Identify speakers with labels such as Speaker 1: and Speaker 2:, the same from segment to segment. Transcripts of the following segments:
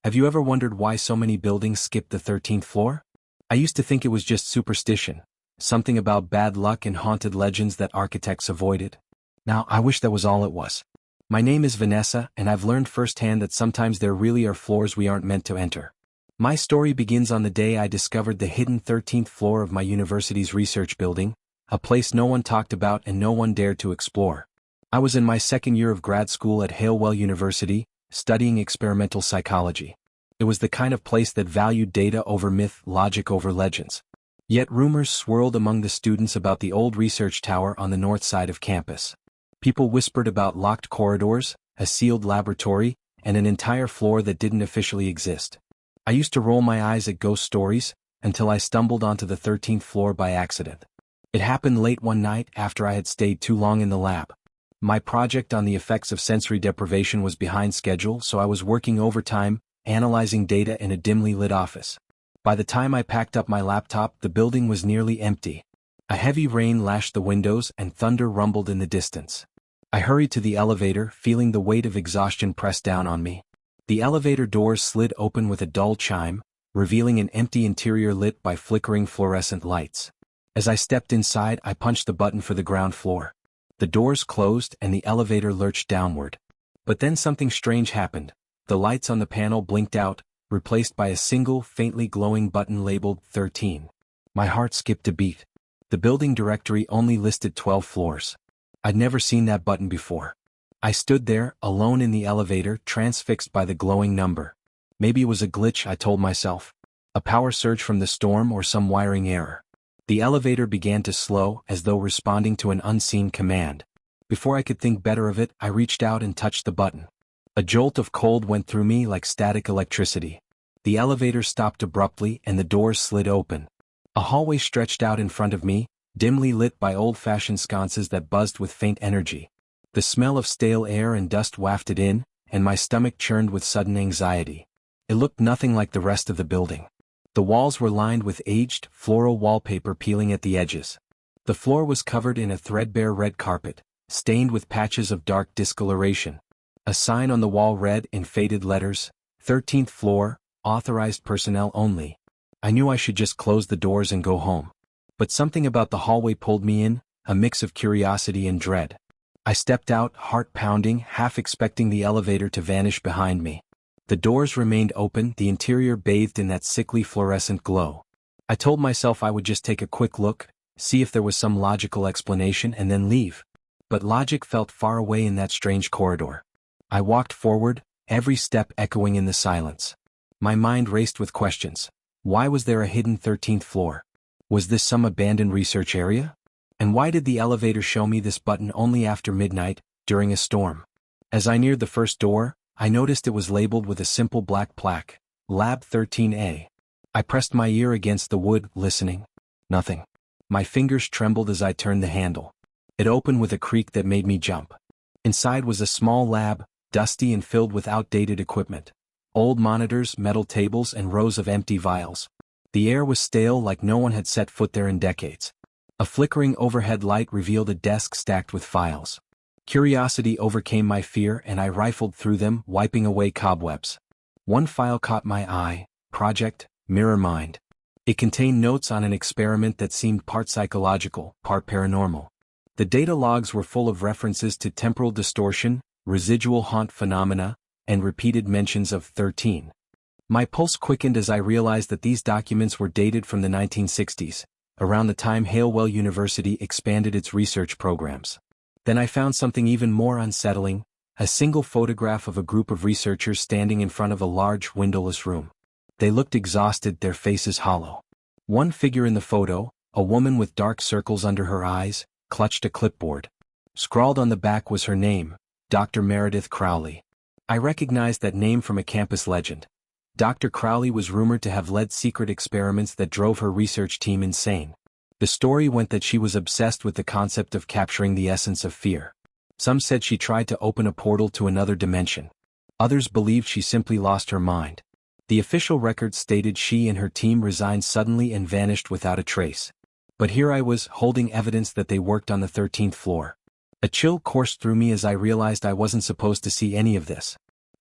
Speaker 1: Have you ever wondered why so many buildings skip the 13th floor? I used to think it was just superstition, something about bad luck and haunted legends that architects avoided. Now, I wish that was all it was. My name is Vanessa, and I've learned firsthand that sometimes there really are floors we aren't meant to enter. My story begins on the day I discovered the hidden 13th floor of my university's research building, a place no one talked about and no one dared to explore. I was in my second year of grad school at Halewell University, studying experimental psychology. It was the kind of place that valued data over myth, logic over legends. Yet rumors swirled among the students about the old research tower on the north side of campus. People whispered about locked corridors, a sealed laboratory, and an entire floor that didn't officially exist. I used to roll my eyes at ghost stories, until I stumbled onto the 13th floor by accident. It happened late one night after I had stayed too long in the lab. My project on the effects of sensory deprivation was behind schedule, so I was working overtime, analyzing data in a dimly lit office. By the time I packed up my laptop, the building was nearly empty. A heavy rain lashed the windows and thunder rumbled in the distance. I hurried to the elevator, feeling the weight of exhaustion press down on me. The elevator doors slid open with a dull chime, revealing an empty interior lit by flickering fluorescent lights. As I stepped inside, I punched the button for the ground floor. The doors closed and the elevator lurched downward. But then something strange happened. The lights on the panel blinked out, replaced by a single, faintly glowing button labeled 13. My heart skipped a beat. The building directory only listed 12 floors. I'd never seen that button before. I stood there, alone in the elevator, transfixed by the glowing number. Maybe it was a glitch, I told myself. A power surge from the storm or some wiring error. The elevator began to slow, as though responding to an unseen command. Before I could think better of it, I reached out and touched the button. A jolt of cold went through me like static electricity. The elevator stopped abruptly and the doors slid open. A hallway stretched out in front of me, dimly lit by old-fashioned sconces that buzzed with faint energy. The smell of stale air and dust wafted in, and my stomach churned with sudden anxiety. It looked nothing like the rest of the building. The walls were lined with aged, floral wallpaper peeling at the edges. The floor was covered in a threadbare red carpet, stained with patches of dark discoloration. A sign on the wall read in faded letters, 13th floor, authorized personnel only. I knew I should just close the doors and go home. But something about the hallway pulled me in, a mix of curiosity and dread. I stepped out, heart pounding, half expecting the elevator to vanish behind me. The doors remained open, the interior bathed in that sickly fluorescent glow. I told myself I would just take a quick look, see if there was some logical explanation and then leave. But logic felt far away in that strange corridor. I walked forward, every step echoing in the silence. My mind raced with questions. Why was there a hidden 13th floor? Was this some abandoned research area? And why did the elevator show me this button only after midnight, during a storm? As I neared the first door, I noticed it was labeled with a simple black plaque, Lab 13A. I pressed my ear against the wood, listening. Nothing. My fingers trembled as I turned the handle. It opened with a creak that made me jump. Inside was a small lab, dusty and filled with outdated equipment. Old monitors, metal tables, and rows of empty vials. The air was stale, like no one had set foot there in decades. A flickering overhead light revealed a desk stacked with files. Curiosity overcame my fear and I rifled through them, wiping away cobwebs. One file caught my eye, Project Mirror Mind. It contained notes on an experiment that seemed part psychological, part paranormal. The data logs were full of references to temporal distortion, residual haunt phenomena, and repeated mentions of 13. My pulse quickened as I realized that these documents were dated from the 1960s, around the time Halewell University expanded its research programs. Then I found something even more unsettling, a single photograph of a group of researchers standing in front of a large, windowless room. They looked exhausted, their faces hollow. One figure in the photo, a woman with dark circles under her eyes, clutched a clipboard. Scrawled on the back was her name, Dr. Meredith Crowley. I recognized that name from a campus legend. Dr. Crowley was rumored to have led secret experiments that drove her research team insane. The story went that she was obsessed with the concept of capturing the essence of fear. Some said she tried to open a portal to another dimension. Others believed she simply lost her mind. The official record stated she and her team resigned suddenly and vanished without a trace. But here I was, holding evidence that they worked on the 13th floor. A chill coursed through me as I realized I wasn't supposed to see any of this.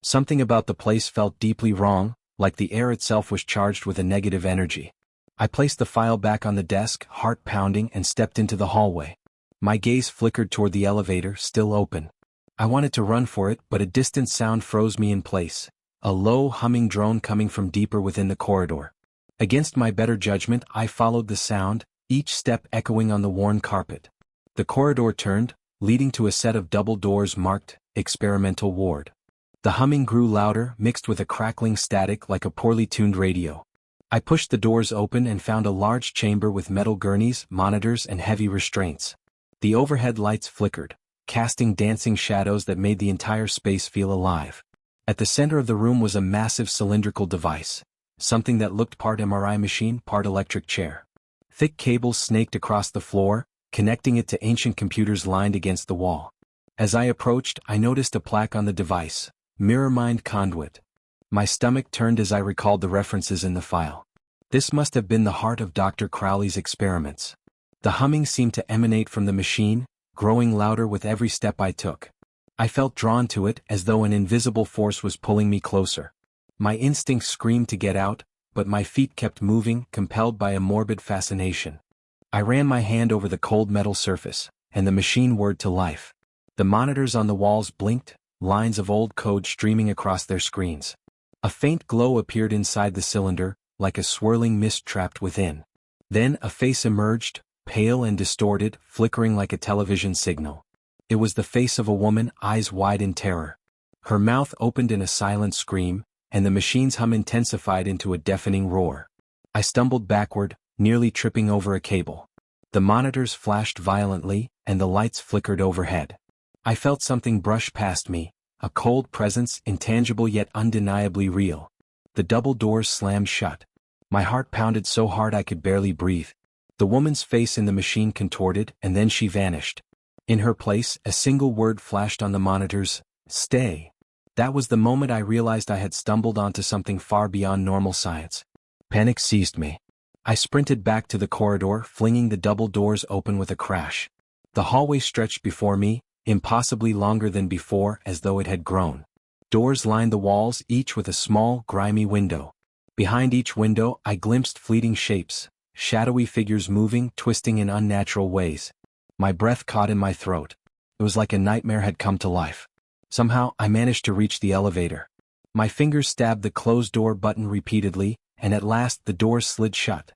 Speaker 1: Something about the place felt deeply wrong, like the air itself was charged with a negative energy. I placed the file back on the desk, heart pounding, and stepped into the hallway. My gaze flickered toward the elevator, still open. I wanted to run for it, but a distant sound froze me in place. A low, humming drone coming from deeper within the corridor. Against my better judgment, I followed the sound, each step echoing on the worn carpet. The corridor turned, leading to a set of double doors marked, Experimental Ward. The humming grew louder, mixed with a crackling static like a poorly tuned radio. I pushed the doors open and found a large chamber with metal gurneys, monitors, and heavy restraints. The overhead lights flickered, casting dancing shadows that made the entire space feel alive. At the center of the room was a massive cylindrical device, something that looked part MRI machine, part electric chair. Thick cables snaked across the floor, connecting it to ancient computers lined against the wall. As I approached, I noticed a plaque on the device, Mirror Mind Conduit. My stomach turned as I recalled the references in the file. This must have been the heart of Dr. Crowley's experiments. The humming seemed to emanate from the machine, growing louder with every step I took. I felt drawn to it as though an invisible force was pulling me closer. My instincts screamed to get out, but my feet kept moving, compelled by a morbid fascination. I ran my hand over the cold metal surface, and the machine whirred to life. The monitors on the walls blinked, lines of old code streaming across their screens. A faint glow appeared inside the cylinder, like a swirling mist trapped within. Then a face emerged, pale and distorted, flickering like a television signal. It was the face of a woman, eyes wide in terror. Her mouth opened in a silent scream, and the machine's hum intensified into a deafening roar. I stumbled backward, nearly tripping over a cable. The monitors flashed violently, and the lights flickered overhead. I felt something brush past me, a cold presence, intangible yet undeniably real. The double doors slammed shut. My heart pounded so hard I could barely breathe. The woman's face in the machine contorted, and then she vanished. In her place, a single word flashed on the monitors, "Stay." That was the moment I realized I had stumbled onto something far beyond normal science. Panic seized me. I sprinted back to the corridor, flinging the double doors open with a crash. The hallway stretched before me, impossibly longer than before, as though it had grown. Doors lined the walls, each with a small, grimy window. Behind each window, I glimpsed fleeting shapes, shadowy figures moving, twisting in unnatural ways. My breath caught in my throat. It was like a nightmare had come to life. Somehow, I managed to reach the elevator. My fingers stabbed the closed door button repeatedly, and at last the door slid shut.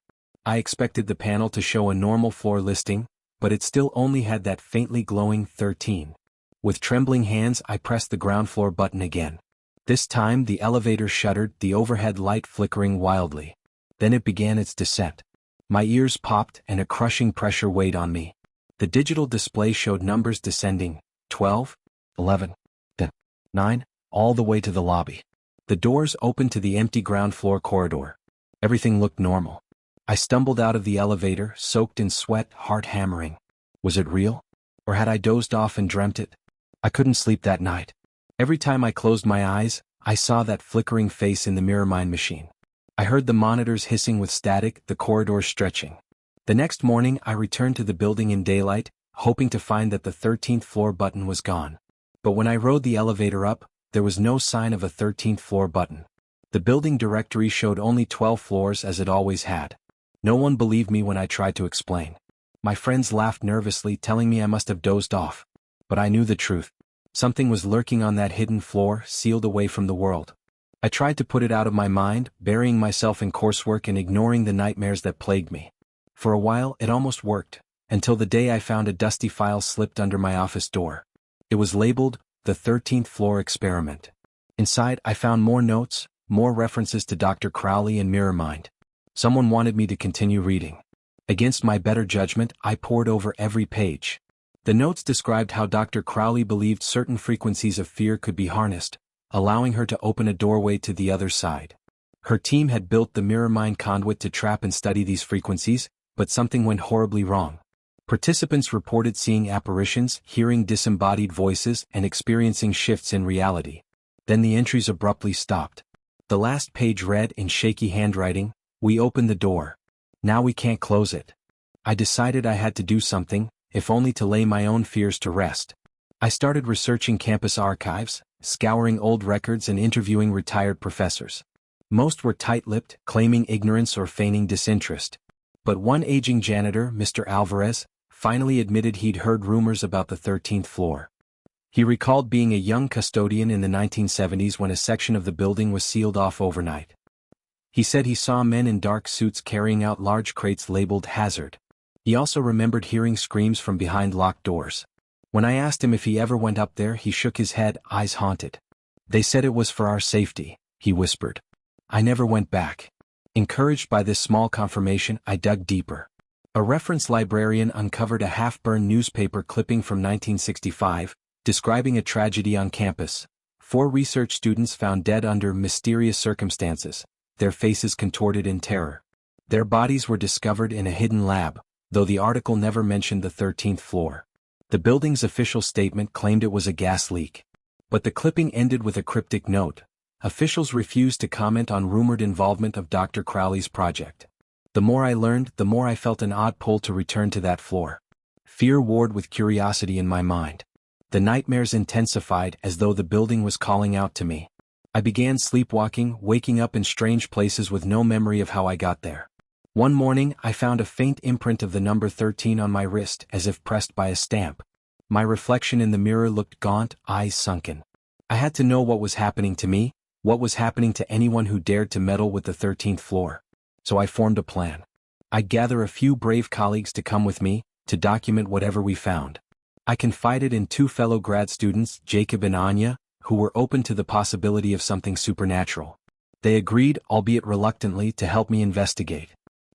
Speaker 1: I expected the panel to show a normal floor listing, but it still only had that faintly glowing 13. With trembling hands, I pressed the ground floor button again. This time the elevator shuddered, the overhead light flickering wildly. Then it began its descent. My ears popped and a crushing pressure weighed on me. The digital display showed numbers descending, 12, 11, 9, all the way to the lobby. The doors opened to the empty ground floor corridor. Everything looked normal. I stumbled out of the elevator, soaked in sweat, heart hammering. Was it real? Or had I dozed off and dreamt it? I couldn't sleep that night. Every time I closed my eyes, I saw that flickering face in the mirror mind machine. I heard the monitors hissing with static, the corridors stretching. The next morning, I returned to the building in daylight, hoping to find that the 13th floor button was gone. But when I rode the elevator up, there was no sign of a 13th floor button. The building directory showed only 12 floors as it always had. No one believed me when I tried to explain. My friends laughed nervously, telling me I must have dozed off. But I knew the truth. Something was lurking on that hidden floor, sealed away from the world. I tried to put it out of my mind, burying myself in coursework and ignoring the nightmares that plagued me. For a while, it almost worked, until the day I found a dusty file slipped under my office door. It was labeled, The 13th Floor Experiment. Inside, I found more notes, more references to Dr. Crowley and Mirror Mind. Someone wanted me to continue reading. Against my better judgment, I pored over every page. The notes described how Dr. Crowley believed certain frequencies of fear could be harnessed, allowing her to open a doorway to the other side. Her team had built the Mirror Mind conduit to trap and study these frequencies, but something went horribly wrong. Participants reported seeing apparitions, hearing disembodied voices, and experiencing shifts in reality. Then the entries abruptly stopped. The last page read in shaky handwriting, "We opened the door. Now we can't close it." I decided I had to do something, if only to lay my own fears to rest. I started researching campus archives, scouring old records and interviewing retired professors. Most were tight-lipped, claiming ignorance or feigning disinterest. But one aging janitor, Mr. Alvarez, finally admitted he'd heard rumors about the 13th floor. He recalled being a young custodian in the 1970s when a section of the building was sealed off overnight. He said he saw men in dark suits carrying out large crates labeled hazard. He also remembered hearing screams from behind locked doors. When I asked him if he ever went up there, he shook his head, eyes haunted. "They said it was for our safety," he whispered. I never went back. Encouraged by this small confirmation, I dug deeper. A reference librarian uncovered a half-burned newspaper clipping from 1965, describing a tragedy on campus. 4 research students found dead under mysterious circumstances, their faces contorted in terror. Their bodies were discovered in a hidden lab, though the article never mentioned the 13th floor. The building's official statement claimed it was a gas leak. But the clipping ended with a cryptic note. Officials refused to comment on rumored involvement of Dr. Crowley's project. The more I learned, the more I felt an odd pull to return to that floor. Fear warred with curiosity in my mind. The nightmares intensified as though the building was calling out to me. I began sleepwalking, waking up in strange places with no memory of how I got there. One morning, I found a faint imprint of the number 13 on my wrist, as if pressed by a stamp. My reflection in the mirror looked gaunt, eyes sunken. I had to know what was happening to me, what was happening to anyone who dared to meddle with the 13th floor. So I formed a plan. I'd gather a few brave colleagues to come with me, to document whatever we found. I confided in 2 fellow grad students, Jacob and Anya, who were open to the possibility of something supernatural. They agreed, albeit reluctantly, to help me investigate.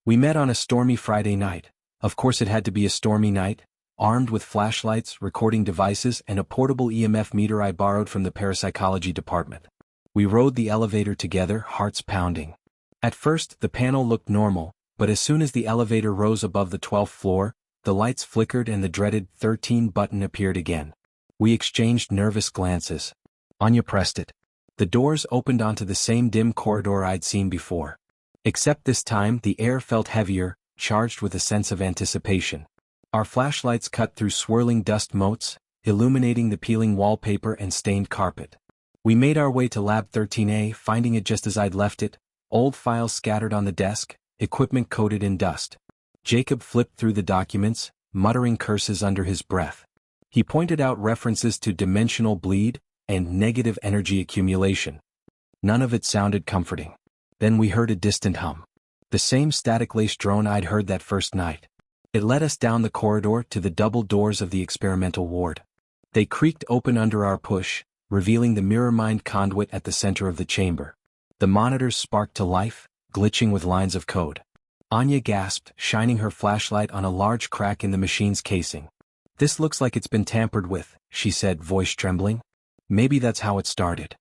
Speaker 1: We met on a stormy Friday night. Of course it had to be a stormy night, armed with flashlights, recording devices, and a portable EMF meter I borrowed from the parapsychology department. We rode the elevator together, hearts pounding. At first, the panel looked normal, but as soon as the elevator rose above the 12th floor, the lights flickered and the dreaded 13 button appeared again. We exchanged nervous glances. Anya pressed it. The doors opened onto the same dim corridor I'd seen before. Except this time the air felt heavier, charged with a sense of anticipation. Our flashlights cut through swirling dust motes, illuminating the peeling wallpaper and stained carpet. We made our way to Lab 13A, finding it just as I'd left it, old files scattered on the desk, equipment coated in dust. Jacob flipped through the documents, muttering curses under his breath. He pointed out references to dimensional bleed and negative energy accumulation. None of it sounded comforting. Then we heard a distant hum. The same static-laced drone I'd heard that first night. It led us down the corridor to the double doors of the experimental ward. They creaked open under our push, revealing the mirror-mind conduit at the center of the chamber. The monitors sparked to life, glitching with lines of code. Anya gasped, shining her flashlight on a large crack in the machine's casing. "This looks like it's been tampered with," she said, voice trembling. "Maybe that's how it started."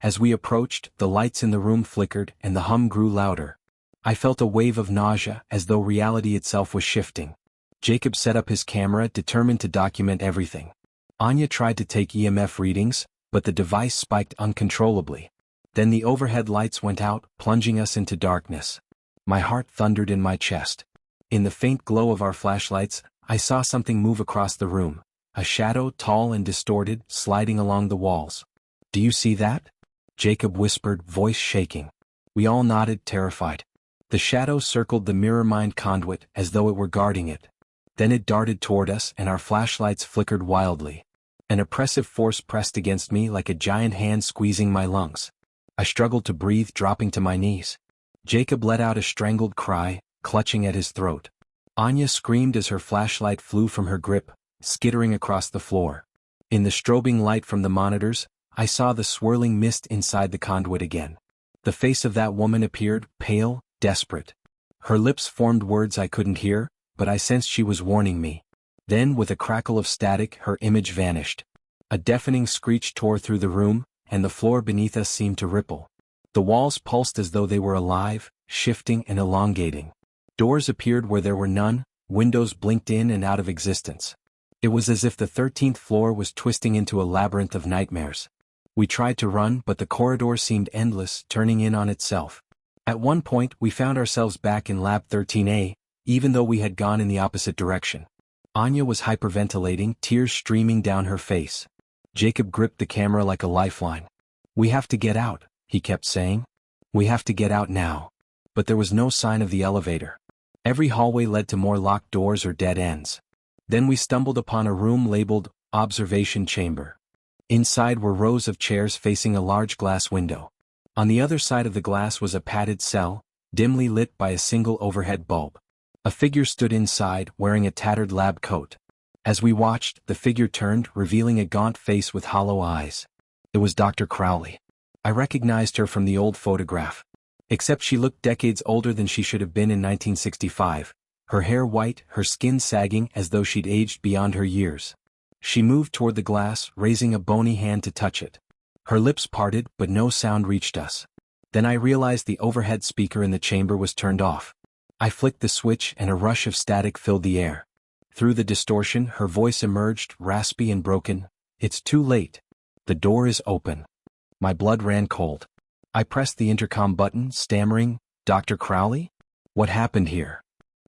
Speaker 1: As we approached, the lights in the room flickered and the hum grew louder. I felt a wave of nausea, as though reality itself was shifting. Jacob set up his camera, determined to document everything. Anya tried to take EMF readings, but the device spiked uncontrollably. Then the overhead lights went out, plunging us into darkness. My heart thundered in my chest. In the faint glow of our flashlights, I saw something move across the room, a shadow, tall and distorted, sliding along the walls. "Do you see that?" Jacob whispered, voice shaking. We all nodded, terrified. The shadow circled the mirror-mind conduit as though it were guarding it. Then it darted toward us and our flashlights flickered wildly. An oppressive force pressed against me like a giant hand squeezing my lungs. I struggled to breathe, dropping to my knees. Jacob let out a strangled cry, clutching at his throat. Anya screamed as her flashlight flew from her grip, skittering across the floor. In the strobing light from the monitors, I saw the swirling mist inside the conduit again. The face of that woman appeared, pale, desperate. Her lips formed words I couldn't hear, but I sensed she was warning me. Then, with a crackle of static, her image vanished. A deafening screech tore through the room, and the floor beneath us seemed to ripple. The walls pulsed as though they were alive, shifting and elongating. Doors appeared where there were none, windows blinked in and out of existence. It was as if the 13th floor was twisting into a labyrinth of nightmares. We tried to run, but the corridor seemed endless, turning in on itself. At one point, we found ourselves back in Lab 13A, even though we had gone in the opposite direction. Anya was hyperventilating, tears streaming down her face. Jacob gripped the camera like a lifeline. "We have to get out," he kept saying. "We have to get out now." But there was no sign of the elevator. Every hallway led to more locked doors or dead ends. Then we stumbled upon a room labeled Observation Chamber. Inside were rows of chairs facing a large glass window. On the other side of the glass was a padded cell, dimly lit by a single overhead bulb. A figure stood inside, wearing a tattered lab coat. As we watched, the figure turned, revealing a gaunt face with hollow eyes. It was Dr. Crowley. I recognized her from the old photograph. Except she looked decades older than she should have been in 1965, her hair white, her skin sagging as though she'd aged beyond her years. She moved toward the glass, raising a bony hand to touch it. Her lips parted, but no sound reached us. Then I realized the overhead speaker in the chamber was turned off. I flicked the switch and a rush of static filled the air. Through the distortion, her voice emerged, raspy and broken. "It's too late. The door is open." My blood ran cold. I pressed the intercom button, stammering, "Dr. Crowley? What happened here?"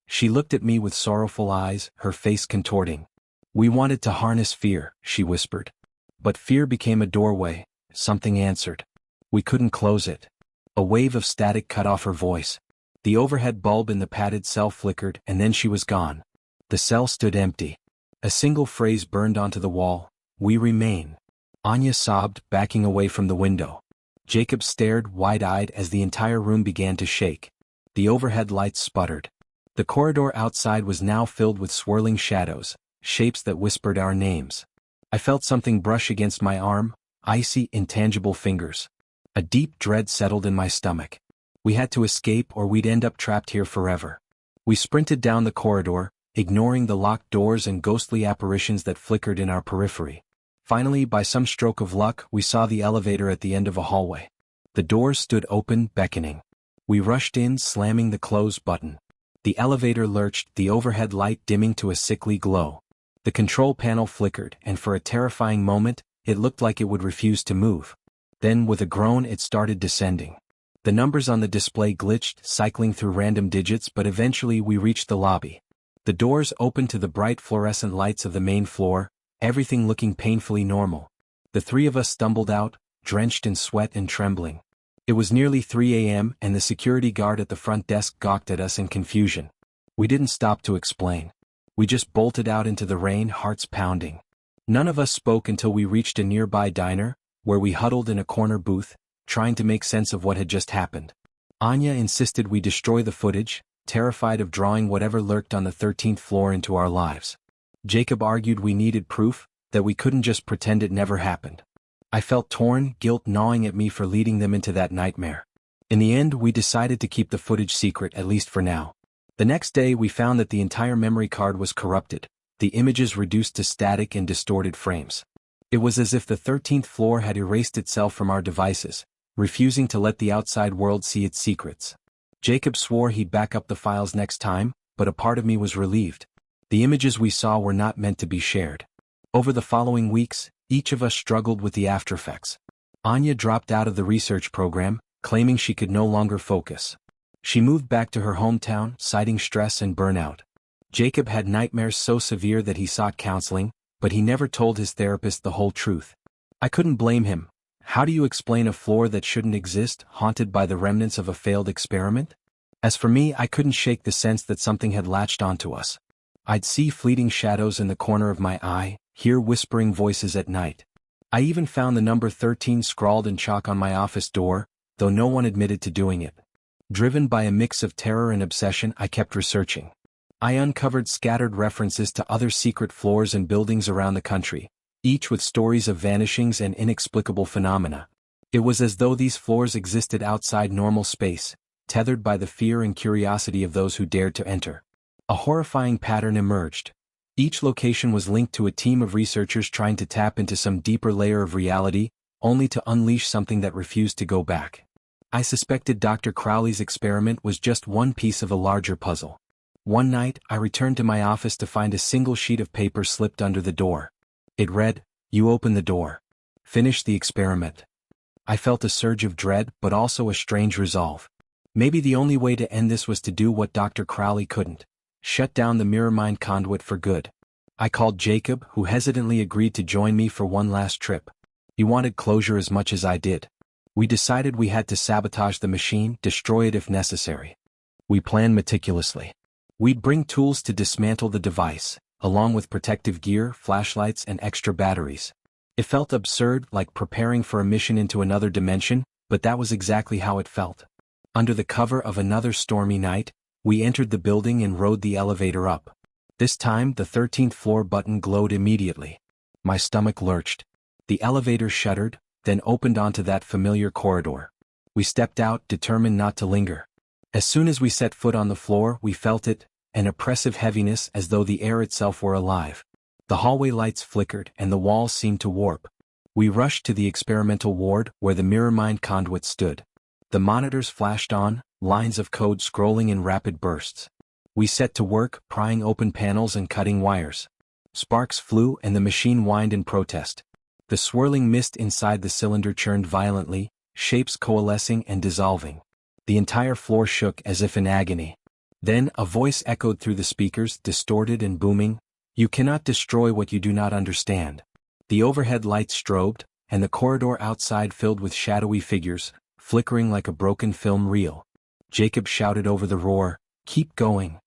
Speaker 1: She looked at me with sorrowful eyes, her face contorting. "We wanted to harness fear," she whispered. "But fear became a doorway," something answered. "We couldn't close it." A wave of static cut off her voice. The overhead bulb in the padded cell flickered, and then she was gone. The cell stood empty. A single phrase burned onto the wall: "We remain." Anya sobbed, backing away from the window. Jacob stared, wide-eyed, as the entire room began to shake. The overhead lights sputtered. The corridor outside was now filled with swirling shadows, shapes that whispered our names. I felt something brush against my arm, icy, intangible fingers. A deep dread settled in my stomach. We had to escape or we'd end up trapped here forever. We sprinted down the corridor, ignoring the locked doors and ghostly apparitions that flickered in our periphery. Finally, by some stroke of luck, we saw the elevator at the end of a hallway. The doors stood open, beckoning. We rushed in, slamming the close button. The elevator lurched, the overhead light dimming to a sickly glow. The control panel flickered, and for a terrifying moment, it looked like it would refuse to move. Then, with a groan, it started descending. The numbers on the display glitched, cycling through random digits, but eventually we reached the lobby. The doors opened to the bright fluorescent lights of the main floor, everything looking painfully normal. The three of us stumbled out, drenched in sweat and trembling. It was nearly 3 a.m., and the security guard at the front desk gawked at us in confusion. We didn't stop to explain. We just bolted out into the rain, hearts pounding. None of us spoke until we reached a nearby diner, where we huddled in a corner booth, trying to make sense of what had just happened. Anya insisted we destroy the footage, terrified of drawing whatever lurked on the 13th floor into our lives. Jacob argued we needed proof, that we couldn't just pretend it never happened. I felt torn, guilt gnawing at me for leading them into that nightmare. In the end, we decided to keep the footage secret, at least for now. The next day, we found that the entire memory card was corrupted, the images reduced to static and distorted frames. It was as if the 13th floor had erased itself from our devices, refusing to let the outside world see its secrets. Jacob swore he'd back up the files next time, but a part of me was relieved. The images we saw were not meant to be shared. Over the following weeks, each of us struggled with the aftereffects. Anya dropped out of the research program, claiming she could no longer focus. She moved back to her hometown, citing stress and burnout. Jacob had nightmares so severe that he sought counseling, but he never told his therapist the whole truth. I couldn't blame him. How do you explain a floor that shouldn't exist, haunted by the remnants of a failed experiment? As for me, I couldn't shake the sense that something had latched onto us. I'd see fleeting shadows in the corner of my eye, hear whispering voices at night. I even found the number 13 scrawled in chalk on my office door, though no one admitted to doing it. Driven by a mix of terror and obsession, I kept researching. I uncovered scattered references to other secret floors and buildings around the country, each with stories of vanishings and inexplicable phenomena. It was as though these floors existed outside normal space, tethered by the fear and curiosity of those who dared to enter. A horrifying pattern emerged. Each location was linked to a team of researchers trying to tap into some deeper layer of reality, only to unleash something that refused to go back. I suspected Dr. Crowley's experiment was just one piece of a larger puzzle. One night, I returned to my office to find a single sheet of paper slipped under the door. It read, "You open the door. Finish the experiment." I felt a surge of dread, but also a strange resolve. Maybe the only way to end this was to do what Dr. Crowley couldn't: shut down the mirror mind conduit for good. I called Jacob, who hesitantly agreed to join me for one last trip. He wanted closure as much as I did. We decided we had to sabotage the machine, destroy it if necessary. We planned meticulously. We'd bring tools to dismantle the device, along with protective gear, flashlights, and extra batteries. It felt absurd, like preparing for a mission into another dimension, but that was exactly how it felt. Under the cover of another stormy night, we entered the building and rode the elevator up. This time, the 13th floor button glowed immediately. My stomach lurched. The elevator shuddered, then opened onto that familiar corridor. We stepped out, determined not to linger. As soon as we set foot on the floor, we felt it, an oppressive heaviness as though the air itself were alive. The hallway lights flickered and the walls seemed to warp. We rushed to the experimental ward where the mirror mind conduit stood. The monitors flashed on, lines of code scrolling in rapid bursts. We set to work, prying open panels and cutting wires. Sparks flew and the machine whined in protest. The swirling mist inside the cylinder churned violently, shapes coalescing and dissolving. The entire floor shook as if in agony. Then a voice echoed through the speakers, distorted and booming. "You cannot destroy what you do not understand." The overhead lights strobed, and the corridor outside filled with shadowy figures, flickering like a broken film reel. Jacob shouted over the roar, "Keep going."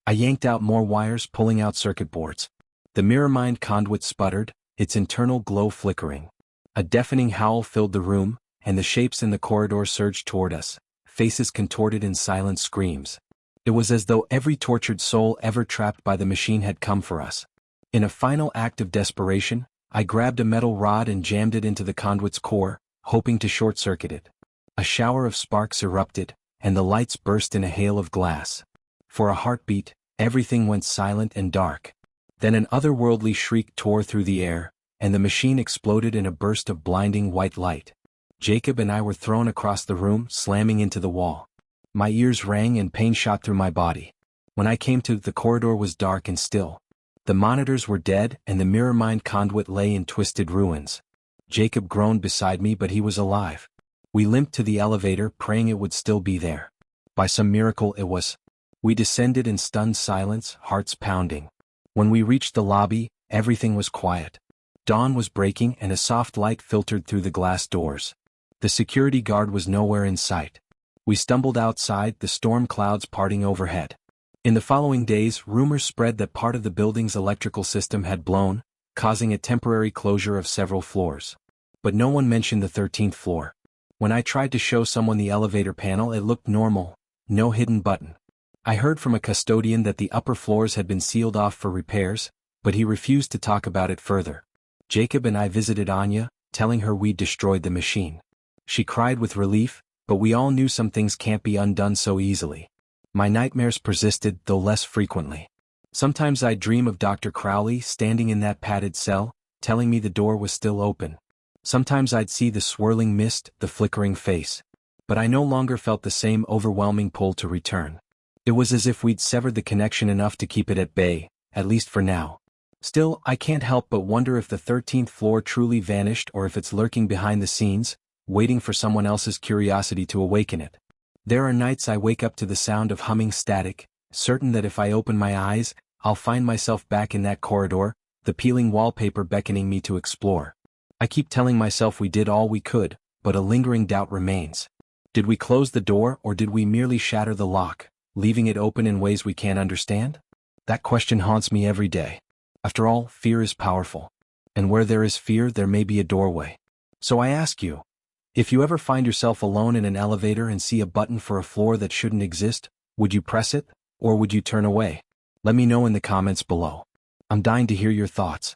Speaker 1: I yanked out more wires, pulling out circuit boards. The mirror mind conduit sputtered, its internal glow flickering. A deafening howl filled the room, and the shapes in the corridor surged toward us, faces contorted in silent screams. It was as though every tortured soul ever trapped by the machine had come for us. In a final act of desperation, I grabbed a metal rod and jammed it into the conduit's core, hoping to short-circuit it. A shower of sparks erupted, and the lights burst in a hail of glass. For a heartbeat, everything went silent and dark. Then an otherworldly shriek tore through the air, and the machine exploded in a burst of blinding white light. Jacob and I were thrown across the room, slamming into the wall. My ears rang and pain shot through my body. When I came to, the corridor was dark and still. The monitors were dead and the mirror mind conduit lay in twisted ruins. Jacob groaned beside me, but he was alive. We limped to the elevator, praying it would still be there. By some miracle it was. We descended in stunned silence, hearts pounding. When we reached the lobby, everything was quiet. Dawn was breaking and a soft light filtered through the glass doors. The security guard was nowhere in sight. We stumbled outside, the storm clouds parting overhead. In the following days, rumors spread that part of the building's electrical system had blown, causing a temporary closure of several floors. But no one mentioned the 13th floor. When I tried to show someone the elevator panel, it looked normal, no hidden button. I heard from a custodian that the upper floors had been sealed off for repairs, but he refused to talk about it further. Jacob and I visited Anya, telling her we'd destroyed the machine. She cried with relief, but we all knew some things can't be undone so easily. My nightmares persisted, though less frequently. Sometimes I'd dream of Dr. Crowley standing in that padded cell, telling me the door was still open. Sometimes I'd see the swirling mist, the flickering face. But I no longer felt the same overwhelming pull to return. It was as if we'd severed the connection enough to keep it at bay, at least for now. Still, I can't help but wonder if the 13th floor truly vanished or if it's lurking behind the scenes, waiting for someone else's curiosity to awaken it. There are nights I wake up to the sound of humming static, certain that if I open my eyes, I'll find myself back in that corridor, the peeling wallpaper beckoning me to explore. I keep telling myself we did all we could, but a lingering doubt remains. Did we close the door or did we merely shatter the lock, leaving it open in ways we can't understand? That question haunts me every day. After all, fear is powerful. And where there is fear, there may be a doorway. So I ask you, if you ever find yourself alone in an elevator and see a button for a floor that shouldn't exist, would you press it, or would you turn away? Let me know in the comments below. I'm dying to hear your thoughts.